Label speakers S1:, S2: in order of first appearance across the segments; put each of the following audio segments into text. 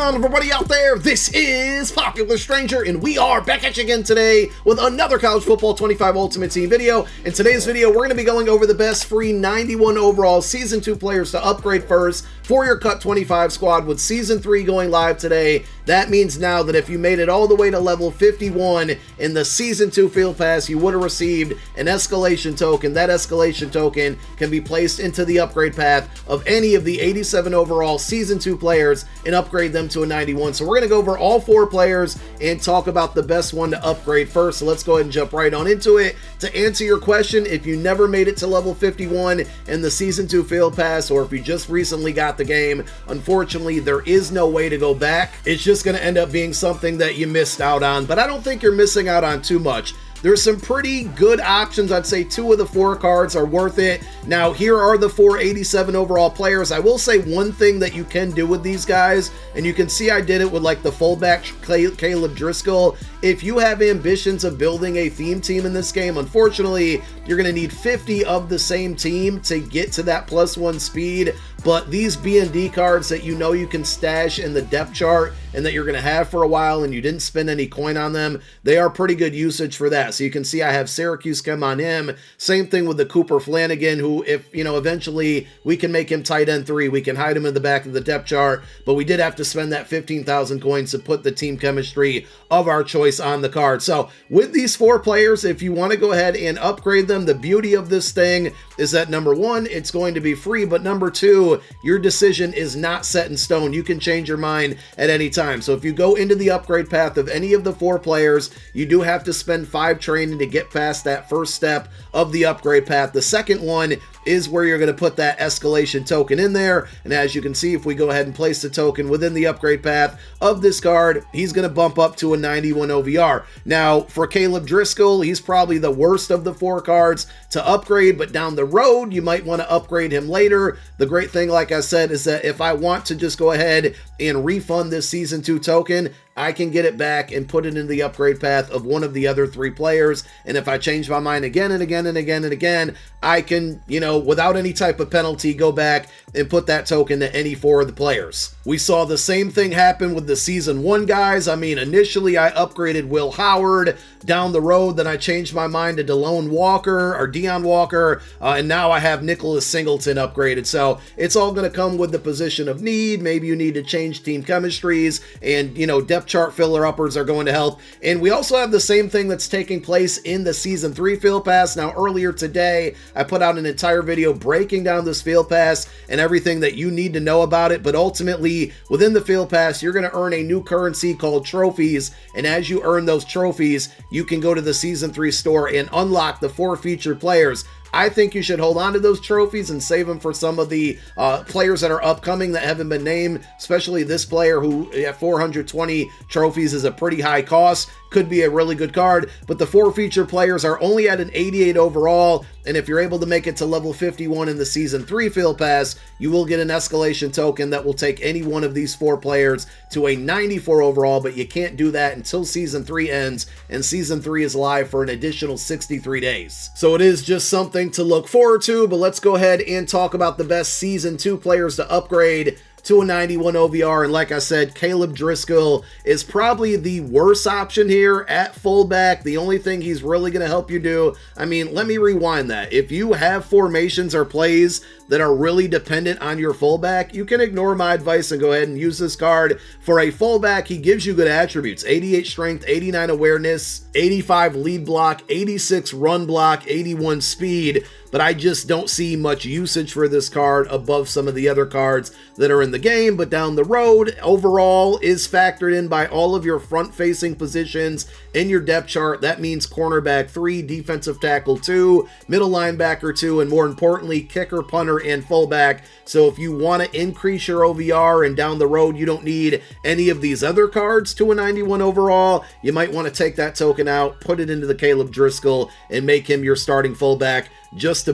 S1: on, everybody out there? This is Popular Stranger, and we are back at you again today with another College Football 25 Ultimate Team video. In today's video, we're going to be going over the best free 91 overall Season 2 players to upgrade first for your Cut 25 squad, with Season 3 going live today. That means now that if you made it all the way to level 51 in the Season 2 Field Pass, you would have received an escalation token. That escalation token can be placed into the upgrade path of any of the 87 overall Season 2 players and upgrade them to a 91. So we're going to go over all 4 players and talk about the best one to upgrade first. So let's go ahead and jump right on into it. To answer your question, if you never made it to level 51 in the Season 2 Field Pass, or if you just recently got the game, unfortunately, there is no way to go back. It's just going to end up being something that you missed out on, but I don't think you're missing out on too much. There's some pretty good options. I'd say 2 of the 4 cards are worth it. Now, here are the 4 87 overall players. I will say one thing that you can do with these guys, and you can see I did it with like the fullback Caleb Driscoll. If you have ambitions of building a theme team in this game, unfortunately, you're going to need 50 of the same team to get to that +1 speed. But these B&D cards that you know you can stash in the depth chart and that you're going to have for a while and you didn't spend any coin on them, they are pretty good usage for that. So you can see I have Syracuse come on him. Same thing with the Cooper Flanagan, who, if, you know, eventually we can make him tight end 3, we can hide him in the back of the depth chart, but we did have to spend that 15,000 coins to put the team chemistry of our choice on the card. So with these 4 players, if you want to go ahead and upgrade them, the beauty of this thing is that number 1, it's going to be free, but number 2, your decision is not set in stone. You can change your mind at any time. So if you go into the upgrade path of any of the 4 players, you do have to spend 5 training to get past that first step of the upgrade path. The second one is where you're going to put that escalation token in there. And as you can see, if we go ahead and place the token within the upgrade path of this card, he's going to bump up to a 91 OVR. Now, for Caleb Driscoll, he's probably the worst of the 4 cards to upgrade, but down the road, you might want to upgrade him later. The great thing, like I said, is that if I want to just go ahead and refund this Season 2 token, I can get it back and put it in the upgrade path of one of the other 3 players. And if I change my mind again and again and again and again, I can, you know, without any type of penalty, go back and put that token to any 4 of the players. We saw the same thing happen with the Season 1 guys. I mean, initially I upgraded Will Howard. Down the road, then I changed my mind to De'Lon Walker, and now I have Nicholas Singleton upgraded. So it's all going to come with the position of need. Maybe you need to change team chemistries, and, you know, depth chart filler-uppers are going to help. And we also have the same thing that's taking place in the Season 3 Field Pass. Now, earlier today, I put out an entire video breaking down this Field Pass and everything that you need to know about it. But ultimately, within the Field Pass, you're going to earn a new currency called trophies. And as you earn those trophies, you can go to the Season 3 store and unlock the 4 featured players. I think you should hold on to those trophies and save them for some of the players that are upcoming that haven't been named, especially this player who at 420 trophies is a pretty high cost. Could be a really good card, but the 4 featured players are only at an 88 overall, and if you're able to make it to level 51 in the Season 3 Field Pass, you will get an escalation token that will take any one of these 4 players to a 94 overall, but you can't do that until Season 3 ends, and Season 3 is live for an additional 63 days. So it is just something to look forward to, but let's go ahead and talk about the best Season 2 players to upgrade to a 91 OVR. And like I said, Caleb Driscoll is probably the worst option here at fullback. The only thing he's really going to help you do, I mean, let me rewind that. If you have formations or plays that are really dependent on your fullback, you can ignore my advice and go ahead and use this card. For a fullback, he gives you good attributes: 88 strength, 89 awareness, 85 lead block, 86 run block, 81 speed. But I just don't see much usage for this card above some of the other cards that are in the game. But down the road, overall is factored in by all of your front-facing positions in your depth chart. That means cornerback 3, defensive tackle 2, middle linebacker 2, and more importantly, kicker, punter, and fullback. So if you want to increase your OVR and down the road you don't need any of these other cards to a 91 overall, you might want to take that token out, put it into the Caleb Driscoll, and make him your starting fullback, just to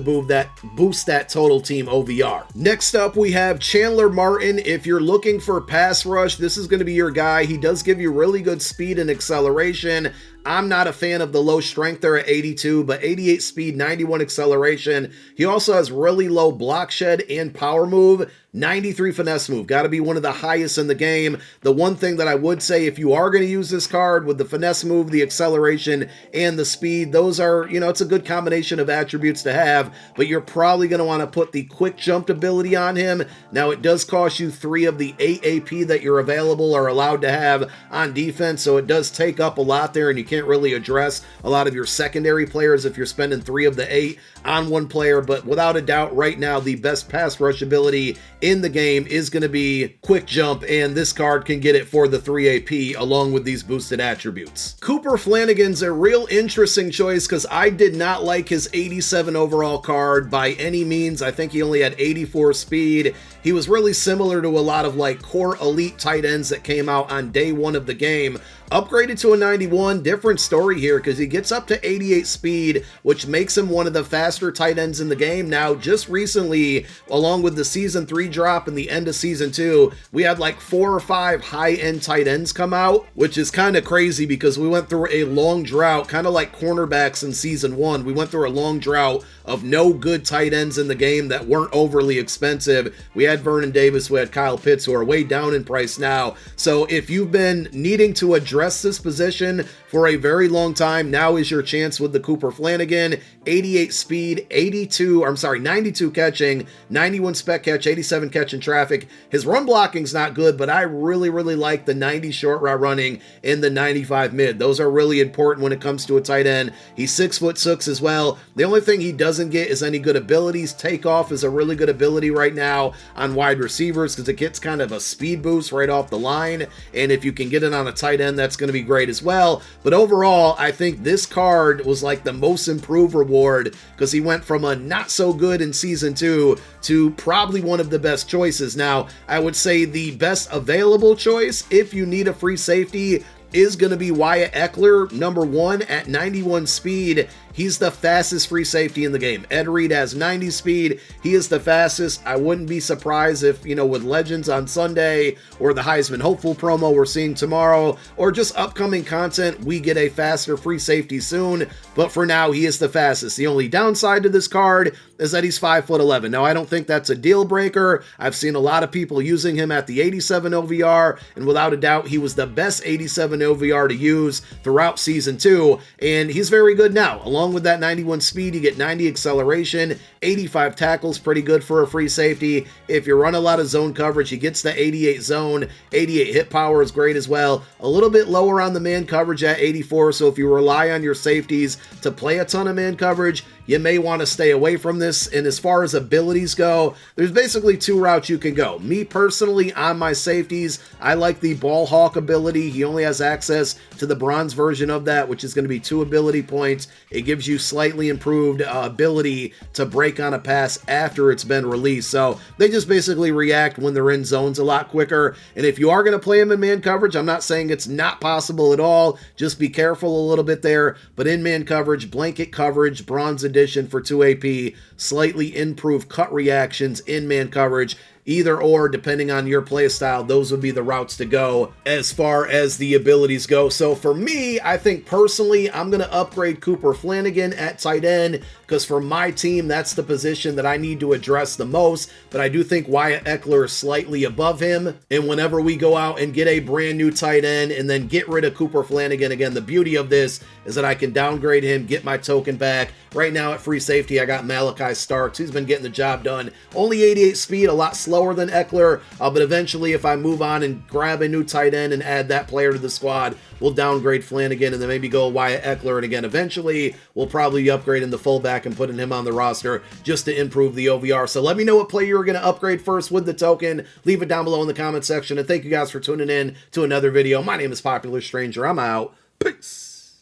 S1: boost that total team OVR. Next up, we have Chandler Martin. If you're looking for pass rush, this is going to be your guy. He does give you really good speed and acceleration. I'm not a fan of the low strength there at 82, but 88 speed, 91 acceleration. He also has really low block shed and power move. 93 finesse move. Got to be one of the highest in the game. The one thing that I would say, if you are going to use this card with the finesse move, the acceleration, and the speed, those are, it's a good combination of attributes to have, but you're probably going to want to put the quick jump ability on him. Now, it does cost you 3 of the 8 AP that you're available or allowed to have on defense, so it does take up a lot there, and you can't really address a lot of your secondary players if you're spending 3 of the 8 on one player. But without a doubt, right now, the best pass rush ability in the game is going to be quick jump, and this card can get it for the 3 AP along with these boosted attributes. Cooper Flanagan's a real interesting choice because I did not like his 87 overall card by any means. I think he only had 84 speed. He was really similar to a lot of like core elite tight ends that came out on day 1 of the game. Upgraded to a 91, different story here because he gets up to 88 speed, which makes him one of the faster tight ends in the game. Now, just recently, along with the Season 3 drop and the end of Season 2, we had like 4 or 5 high-end tight ends come out, which is kind of crazy because we went through a long drought, kind of like cornerbacks in Season 1. We went through a long drought of no good tight ends in the game that weren't overly expensive. We had Vernon Davis, we had Kyle Pitts, who are way down in price now. So if you've been needing to address this position for a very long time, now is your chance with the Cooper Flanagan. 88 speed, 92 catching, 91 spec catch, 87 catch in traffic. His run blocking's not good, but I really like the 90 short route running and the 95 mid. Those are really important when it comes to a tight end. He's 6'6" as well. The only thing he doesn't get is any good abilities. Takeoff is a really good ability right now on wide receivers because it gets kind of a speed boost right off the line, and if you can get it on a tight end, that's going to be great as well. But overall, I think this card was like the most improved reward because he went from a not so good in Season 2 to probably one of the best choices. Now, I would say the best available choice if you need a free safety is going to be Wyatt Ekeler, number 1 at 91 speed. He's the fastest free safety in the game. Ed Reed has 90 speed. He is the fastest. I wouldn't be surprised if, with Legends on Sunday or the Heisman Hopeful promo we're seeing tomorrow or just upcoming content, we get a faster free safety soon. But for now, he is the fastest. The only downside to this card is that he's 5'11". Now, I don't think that's a deal breaker. I've seen a lot of people using him at the 87 OVR, and without a doubt, he was the best 87 OVR to use throughout Season 2, and he's very good now. Along with that 91 speed, you get 90 acceleration, 85 tackles, pretty good for a free safety. If you run a lot of zone coverage, he gets the 88 zone, 88 hit power is great as well. A little bit lower on the man coverage at 84, so if you rely on your safeties to play a ton of man coverage, you may want to stay away from this. And as far as abilities go, there's basically 2 routes you can go. Me personally, on my safeties, I like the ball hawk ability. He only has access to the bronze version of that, which is going to be 2 ability points. It gives you slightly improved ability to break on a pass after it's been released. So they just basically react when they're in zones a lot quicker. And if you are going to play him in man coverage, I'm not saying it's not possible at all. Just be careful a little bit there. But in man coverage, blanket coverage, bronze edition for 2 AP, slightly improved cut reactions in man coverage. Either or, depending on your play style, those would be the routes to go as far as the abilities go. So for me, I think personally, I'm going to upgrade Cooper Flanagan at tight end because for my team, that's the position that I need to address the most. But I do think Wyatt Ekeler is slightly above him. And whenever we go out and get a brand new tight end and then get rid of Cooper Flanagan, again, the beauty of this is that I can downgrade him, get my token back. Right now at free safety, I got Malachi Starks. He's been getting the job done. Only 88 speed, a lot slower than Ekeler, but eventually if I move on and grab a new tight end and add that player to the squad, we'll downgrade Flanagan and then maybe go Wyatt Ekeler, and again, eventually we'll probably be upgrading the fullback and putting him on the roster just to improve the OVR. So let me know what player you're going to upgrade first with the token. Leave it down below in the comment section, and thank you guys for tuning in to another video. My name is Popular Stranger. I'm out. Peace.